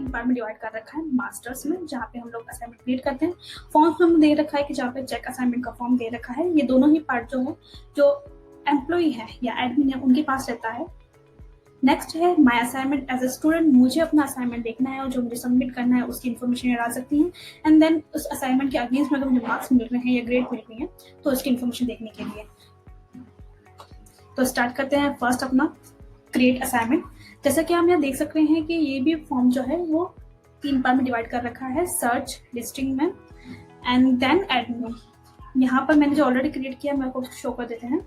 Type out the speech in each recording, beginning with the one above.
Department divide कर रखा है मास्टर्स में, जहाँ पे हम लोग असाइनमेंट क्रिएट करते हैं। फॉर्म्स में हमें दे रखा है कि जहाँ पे चेक असाइनमेंट का फॉर्म दे रखा है। ये दोनों ही पार्ट जो है, जो एम्प्लॉई है या एडमिन है उनके पास रहता है। नेक्स्ट है my assignment as a student, मुझे अपना असाइनमेंट देखना है और जो मुझे सबमिट करना है उसकी इन्फॉर्मेशन डाल सकती है। एंड देन उस असाइनमेंट के अगेंस्ट में अगर मुझे मार्क्स मिल रहे हैं या ग्रेड मिल रही है तो उसकी इन्फॉर्मेशन देखने के लिए। तो स्टार्ट करते हैं फर्स्ट अपना क्रिएट असाइनमेंट। जैसा कि हम यहाँ देख सकते हैं कि ये भी फॉर्म जो है वो 3 पार्ट में डिवाइड कर रखा है, सर्च, लिस्टिंग में एंड देन एडमिन। यहाँ पर मैंने जो ऑलरेडी क्रिएट किया मैं आपको शो कर देते हैं।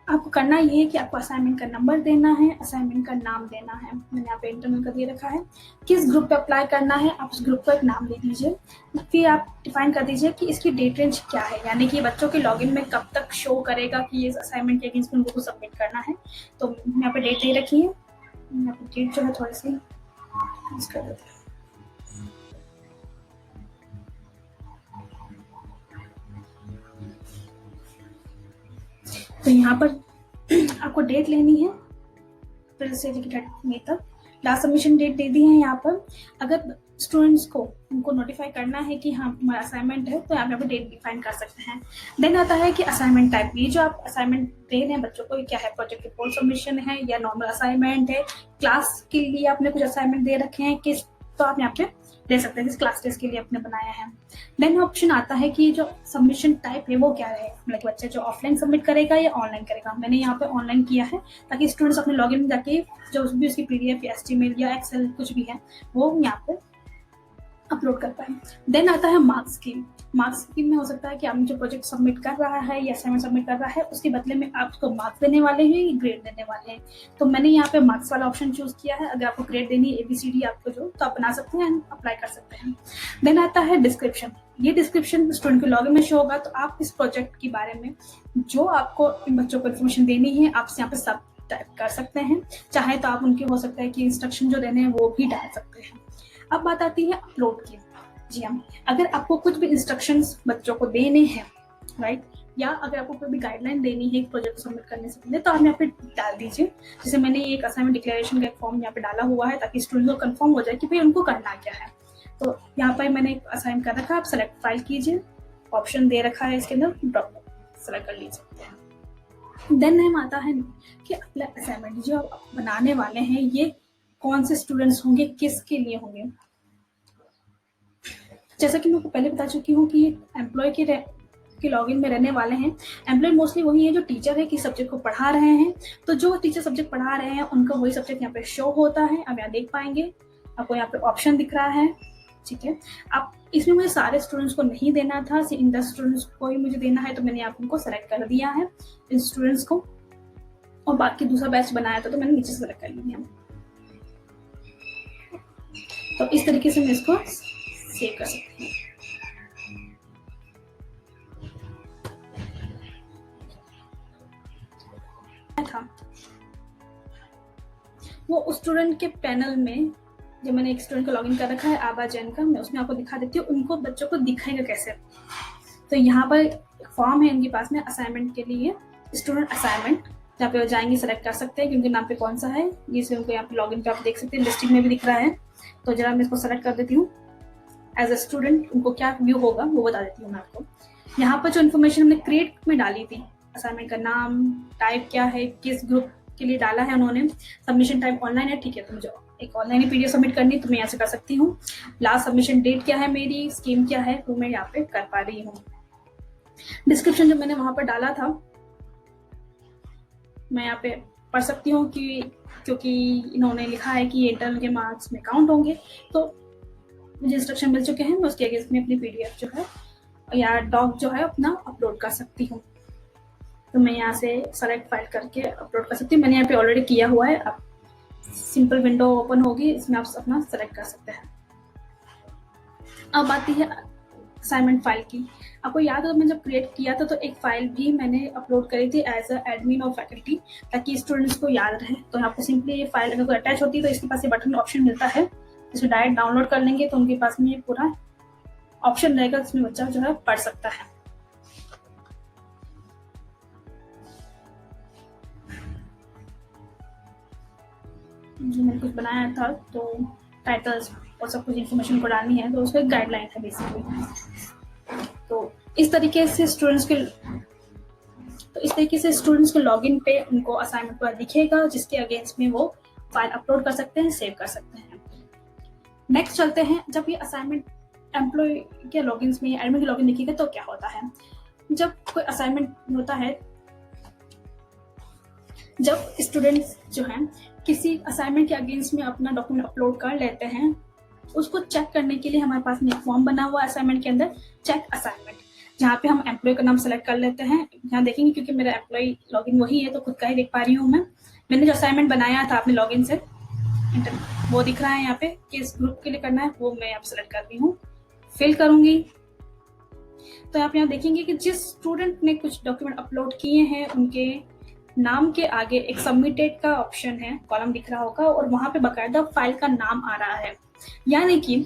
आपको करना ये है कि आपको असाइनमेंट का नंबर देना है, असाइनमेंट का नाम देना है। मैंने यहाँ पे इंटरनल का दे रखा है। किस ग्रुप पे अप्लाई करना है आप उस ग्रुप को एक नाम दे दीजिए। फिर आप डिफाइन कर दीजिए कि इसकी डेट रेंज क्या है, यानी कि बच्चों के लॉगिन में कब तक शो करेगा कि ये असाइनमेंट के अगेंस्ट में उनको सबमिट करना है। तो यहाँ पे डेट दे रखी है, यहाँ पे डेट जो है थोड़ी सी कर देते हैं। तो यहाँ पर आपको डेट लेनी है, फिर से मई तक लास्ट सबमिशन डेट दे दी है। यहाँ पर अगर स्टूडेंट्स को उनको नोटिफाई करना है कि हाँ हमारा असाइनमेंट है तो यहाँ पे डेट डिफाइन कर सकते हैं। देन आता है कि असाइनमेंट टाइप, ये जो आप असाइनमेंट दे रहे हैं बच्चों को ये क्या है, प्रोजेक्ट रिपोर्ट सबमिशन है या नॉर्मल असाइनमेंट है, क्लास के लिए आपने कुछ असाइनमेंट दे रखे हैं किस, तो आप यहाँ पे दे सकते हैं किस क्लास टेस्ट के लिए आपने बनाया है। देन ऑप्शन आता है कि जो सबमिशन टाइप है वो क्या है, मतलब बच्चा जो ऑफलाइन सबमिट करेगा या ऑनलाइन करेगा। मैंने यहाँ पे ऑनलाइन किया है ताकि स्टूडेंट्स अपने लॉगिन में जाके जो भी उसकी पीडीएफ या एस्टीमेल या एक्सेल कुछ भी है वो यहाँ पे अपलोड कर पाए। देन आता है मार्क्स स्कीम। मार्क्स स्कीम में हो सकता है कि आप जो प्रोजेक्ट सबमिट कर रहा है या असाइनमेंट सबमिट कर रहा है उसके बदले में आप उसको मार्क्स देने वाले हैं या ग्रेड देने वाले हैं। तो मैंने यहाँ पे मार्क्स वाला ऑप्शन चूज किया है। अगर आपको ग्रेड देनी है ABCD आपको जो, तो आप बना सकते हैं, अप्लाई कर सकते हैं। देन आता है डिस्क्रिप्शन। ये डिस्क्रिप्शन स्टूडेंट के लॉगिन में शो होगा। तो आप इस प्रोजेक्ट के बारे में जो आपको इन बच्चों को इन्फॉर्मेशन देनी है आप यहाँ पे सब टाइप कर सकते हैं। चाहे तो आप उनके हो सकता है कि इंस्ट्रक्शन जो देने हैं वो भी डाल सकते हैं। अब बात आती है अपलोड की। जी हाँ, अगर आपको कुछ भी इंस्ट्रक्शंस बच्चों को देने हैं, राइट, या अगर आपको कोई भी गाइडलाइन देनी है प्रोजेक्ट सबमिट करने से पहले तो आप यहाँ पे डाल दीजिए। जैसे मैंने ये एक असाइनमेंट डिक्लेरेशन का एक फॉर्म यहाँ पे डाला हुआ है ताकि स्टूडेंट को कंफर्म हो जाए कि भाई उनको करना क्या है। तो यहाँ पर मैंने असाइन कर रखा है, आप सेलेक्ट फाइल कीजिए, ऑप्शन दे रखा है इसके अंदर, ड्रॉप सेलेक्ट कर लीजिए। देन नेम आता है कि अपना असाइनमेंट जो आप बनाने वाले हैं ये कौन से स्टूडेंट्स होंगे, किसके लिए होंगे। जैसा कि मैं आपको पहले बता चुकी हूँ कि एम्प्लॉय के लॉगिन में रहने वाले हैं। एम्प्लॉय मोस्टली वही है जो टीचर है कि सब्जेक्ट को पढ़ा रहे हैं। तो जो टीचर सब्जेक्ट पढ़ा रहे हैं उनका वही सब्जेक्ट यहाँ पे शो होता है। अब यहाँ देख पाएंगे आपको यहाँ पे ऑप्शन दिख रहा है, ठीक है। अब इसमें मुझे सारे स्टूडेंट्स को नहीं देना था, इन 10 स्टूडेंट्स को ही मुझे देना है। तो मैंने आप उनको सेलेक्ट कर दिया है इन स्टूडेंट्स को, और बाकी दूसरा बैच बनाया था तो मैंने नीचे सेलेक्ट कर लिया। तो इस तरीके से मैं इसको सेव कर सकती हूँ। था वो स्टूडेंट के पैनल में जो मैंने एक स्टूडेंट का लॉगिन कर रखा है आभा जैन का, मैं उसमें आपको दिखा देती हूँ उनको बच्चों को दिखाएगा कैसे। तो यहाँ पर एक फॉर्म है इनके पास में असाइनमेंट के लिए, स्टूडेंट असाइनमेंट, जहाँ पे वो जाएंगे सेलेक्ट कर सकते हैं कि उनके नाम पे कौन सा है। ये उनको यहाँ पे लॉगिन पे आप देख सकते हैं, लिस्टिंग में भी दिख रहा है। तो जरा मैं इसको सेलेक्ट कर देती हूँ। एज अ स्टूडेंट उनको क्या व्यू होगा वो बता देती हूँ मैं आपको। यहाँ पर जो इन्फॉर्मेशन हमने क्रिएट में डाली थी, असाइनमेंट का नाम, टाइप क्या है, किस ग्रुप के लिए डाला है उन्होंने, सबमिशन टाइप ऑनलाइन है, ठीक है। तो मुझे एक ऑनलाइन ही पीडीएफ सबमिट करनी तो मैं यहाँ से कर सकती हूँ। लास्ट सबमिशन डेट क्या है मेरी, स्कीम क्या है वो मैं यहाँ पे कर पा रही हूँ। डिस्क्रिप्शन जो मैंने वहां पर डाला था मैं यहाँ पे पढ़ सकती हूँ कि क्योंकि इन्होंने लिखा है कि ये इंटरनल के मार्क्स में काउंट होंगे। तो मुझे इंस्ट्रक्शन मिल चुके हैं, मैं उसके अगेंस्ट में अपनी पीडीएफ जो है या डॉक जो है अपना अपलोड कर सकती हूँ। तो मैं यहाँ से सेलेक्ट फाइल करके अपलोड कर सकती हूँ। मैंने यहाँ पे ऑलरेडी किया हुआ है। अब सिंपल विंडो ओपन होगी, इसमें आप अपना सेलेक्ट कर सकते हैं। अब आती है असाइनमेंट फाइल की। आपको याद हो मैं जब क्रिएट किया था तो एक फाइल भी मैंने अपलोड करी थी एज अ एडमिन और फैकल्टी, ताकि स्टूडेंट्स को याद रहे। तो आपको सिंपली ये फाइल अगर अटैच होती है तो इसके पास ये बटन ऑप्शन मिलता है, जिसमें डायरेक्ट डाउनलोड कर लेंगे तो उनके पास में ये पूरा ऑप्शन रहेगा जिसमें बच्चा जो है पढ़ सकता है। जो मैंने कुछ बनाया था, तो टाइटल्स और सब कुछ इन्फॉर्मेशन को डालनी है, तो उसका एक गाइडलाइन है बेसिकली। तो इस तरीके से स्टूडेंट्स के लॉगिन पे उनको असाइनमेंट पूरा दिखेगा, जिसके अगेंस्ट में वो फाइल अपलोड कर सकते हैं, सेव कर सकते हैं। नेक्स्ट चलते हैं, जब ये असाइनमेंट एम्प्लॉय के लॉगिन में एडमिन के लॉगिन दिखेगा तो क्या होता है। जब कोई असाइनमेंट होता है, जब स्टूडेंट्स जो हैं किसी असाइनमेंट के अगेंस्ट में अपना डॉक्यूमेंट अपलोड कर लेते हैं, उसको चेक करने के लिए हमारे पास में एक फॉर्म बना हुआ है असाइनमेंट के अंदर, चेक असाइनमेंट, जहाँ पे हम एम्प्लॉय का नाम सेलेक्ट कर लेते हैं। यहाँ देखेंगे क्योंकि मेरा एम्प्लॉय लॉगिन वही है, तो खुद का ही देख पा रही हूँ मैंने जो असाइनमेंट बनाया था अपने लॉगिन से, वो दिख रहा है यहाँ पे, किस ग्रुप के लिए करना है, वो मैं यहाँ सेलेक्ट कर रही हूँ, फिल करूंगी। तो आप यहाँ देखेंगे कि जिस स्टूडेंट ने कुछ डॉक्यूमेंट अपलोड किए हैं, उनके नाम के आगे एक सबमिटेड का ऑप्शन है, कॉलम दिख रहा होगा, और वहां पे बकायदा फाइल का नाम आ रहा है। यानी कि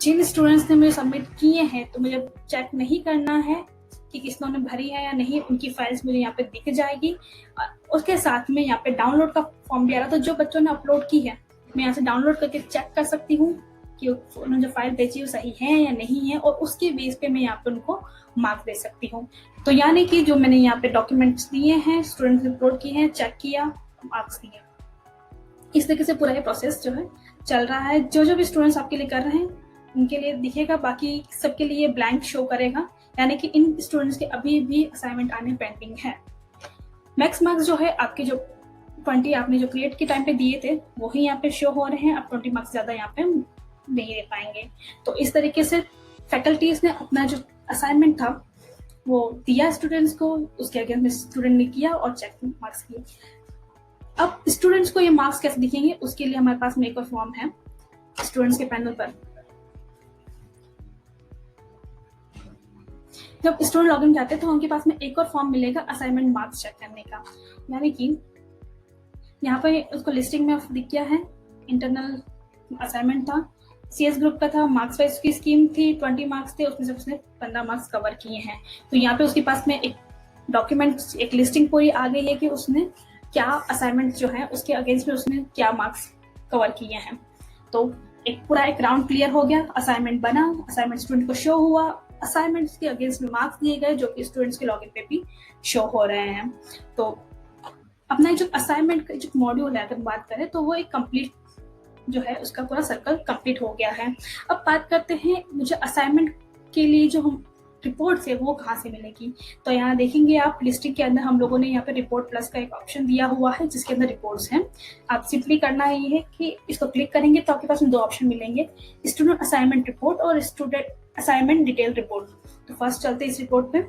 जिन स्टूडेंट्स ने मुझे सबमिट किए हैं, तो मुझे चेक नहीं करना है कि किसने भरी है या नहीं, उनकी फाइल्स मुझे यहाँ पे दिख जाएगी। उसके साथ में यहाँ पे डाउनलोड का फॉर्म भी आ रहा था, जो बच्चों ने अपलोड की है मैं यहाँ से डाउनलोड करके चेक कर सकती हूँ कि उन्होंने जो फाइल भेजी वो सही है या नहीं है, और उसके बेस पे मैं यहाँ पे उनको मार्क्स दे सकती हूँ। तो यानी कि जो मैंने यहाँ पे डॉक्यूमेंट्स दिए हैं, स्टूडेंट्स ने अपलोड किए हैं, चेक किया, मार्क्स दिए। इस तरीके से पूरा ये प्रोसेस जो है चल रहा है। जो भी स्टूडेंट्स आपके लिए कर रहे हैं उनके लिए दिखेगा, बाकी सबके लिए ब्लैंक शो करेगा, यानी कि इन स्टूडेंट्स के अभी भी असाइनमेंट आने पेंडिंग है। मैक्स मार्क्स जो है आपके जो 20 आपने जो क्रिएट के टाइम पे दिए थे वही यहाँ पे शो हो रहे हैं, आप 20 मार्क्स ज्यादा यहाँ पे नहीं दे पाएंगे। तो इस तरीके से फैकल्टीज ने अपना जो असाइनमेंट था वो दिया स्टूडेंट्स को, उसके अगेंस्ट में स्टूडेंट ने किया और चेक मार्क्स किए। अब स्टूडेंट्स को ये मार्क्स कैसे दिखेंगे, उसके लिए हमारे पास में एक और फॉर्म है स्टूडेंट्स के पैनल पर। जब स्टूडेंट लॉगिन जाते हैं तो उनके पास में एक और फॉर्म मिलेगा असाइनमेंट मार्क्स चेक करने का, यानी कि यहाँ पे उसको लिस्टिंग में दिख गया है, इंटरनल असाइनमेंट था, सीएस ग्रुप का था, मार्क्स वाइज की स्कीम थी, 20 मार्क्स थे, उसमें से उसने 15 मार्क्स कवर किए हैं। तो यहाँ पे उसके पास में एक डॉक्यूमेंट, एक लिस्टिंग पूरी आ गई है कि उसने क्या असाइनमेंट जो है उसके अगेंस्ट में उसने क्या मार्क्स कवर किए हैं। तो एक राउंड क्लियर हो गया, असाइनमेंट बना, असाइनमेंट स्टूडेंट को शो हुआ, असाइनमेंट्स के अगेंस्ट में मार्क्स दिए गए जो कि स्टूडेंट्स के लॉगिन पे भी शो हो रहे हैं। तो अपना जो असाइनमेंट का जो मॉड्यूल है अगर बात करें तो वो एक कंप्लीट जो है उसका पूरा सर्कल कंप्लीट हो गया है। अब बात करते हैं मुझे असाइनमेंट के लिए जो हम रिपोर्ट है वो कहाँ से मिलेगी। तो यहाँ देखेंगे आप लिस्टिंग के अंदर हम लोगों ने यहाँ पे रिपोर्ट प्लस का एक ऑप्शन दिया हुआ है जिसके अंदर रिपोर्ट्स हैं। आप सिंपली करना ये है कि इसको क्लिक करेंगे तो आपके पास में दो ऑप्शन मिलेंगे, स्टूडेंट असाइनमेंट रिपोर्ट और स्टूडेंट असाइनमेंट डिटेल रिपोर्ट। तो फर्स्ट चलते हैं इस रिपोर्ट पे।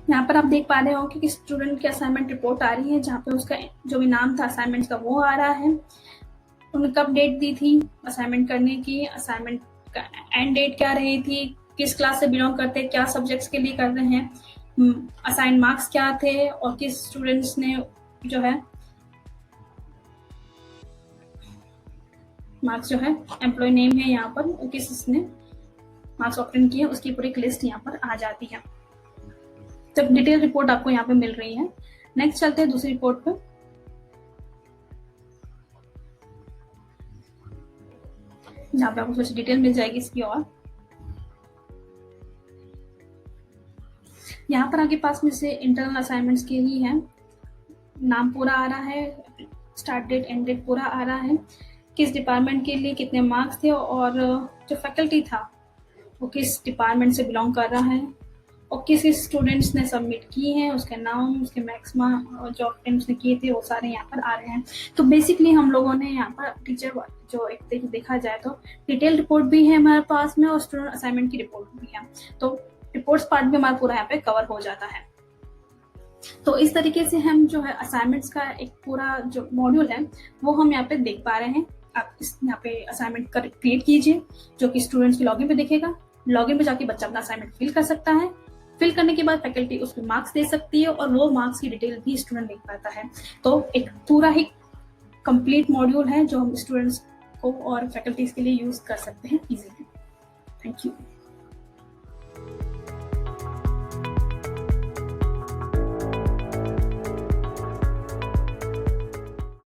यहाँ पर आप देख पा रहे हो कि स्टूडेंट की असाइनमेंट रिपोर्ट आ रही है जहाँ पे उसका जो भी नाम था असाइनमेंट का वो आ रहा है, उन्होंने कब डेट दी थी असाइनमेंट करने की, असाइनमेंट का एंड डेट क्या रही थी, किस क्लास से बिलोंग करते हैं, क्या सब्जेक्ट्स के लिए कर रहे हैं, असाइन मार्क्स क्या थे और किस स्टूडेंट्स ने जो है मार्क्स जो है एम्प्लॉय नेम है यहाँ पर, किसने मार्क्स ऑप्टेन किए उसकी पूरी लिस्ट यहाँ पर आ जाती है। तो डिटेल रिपोर्ट आपको यहाँ पे मिल रही है। नेक्स्ट चलते हैं दूसरी रिपोर्ट पे। यहाँ पे आपको कुछ डिटेल मिल जाएगी इसकी। और यहाँ पर आपके पास में से इंटरनल असाइनमेंट्स के ही है, नाम पूरा आ रहा है, स्टार्ट डेट एंड डेट पूरा आ रहा है, किस डिपार्टमेंट के लिए कितने मार्क्स थे और जो फैकल्टी था वो किस डिपार्टमेंट से बिलोंग कर रहा है और किस स्टूडेंट्स ने सबमिट किए हैं, उसके नाम, उसके मैक्सिमा और जो अटेम्प्ट्स ने किए थे वो सारे यहाँ पर आ रहे हैं। तो बेसिकली हम लोगों ने यहाँ पर टीचर जो एक देखा जाए तो डिटेल रिपोर्ट भी है हमारे पास में और स्टूडेंट असाइनमेंट की रिपोर्ट भी है। तो रिपोर्ट्स पार्ट भी हमारा पूरा यहाँ पे कवर हो जाता है। तो इस तरीके से हम जो है असाइनमेंट्स का एक पूरा जो मॉड्यूल है वो हम यहाँ पे देख पा रहे हैं। आप इस यहाँ पे असाइनमेंट क्रिएट कीजिए जो कि स्टूडेंट्स के लॉगिन पे दिखेगा, लॉगिन पे जाके बच्चा अपना असाइनमेंट फिल कर सकता है, फिल करने के बाद फैकल्टी उसमें मार्क्स दे सकती है और वो मार्क्स की डिटेल भी स्टूडेंट देख पाता है। तो एक पूरा ही कंप्लीट मॉड्यूल है जो हम स्टूडेंट्स को और फैकल्टीज के लिए यूज कर सकते हैं इजीली। Thank you.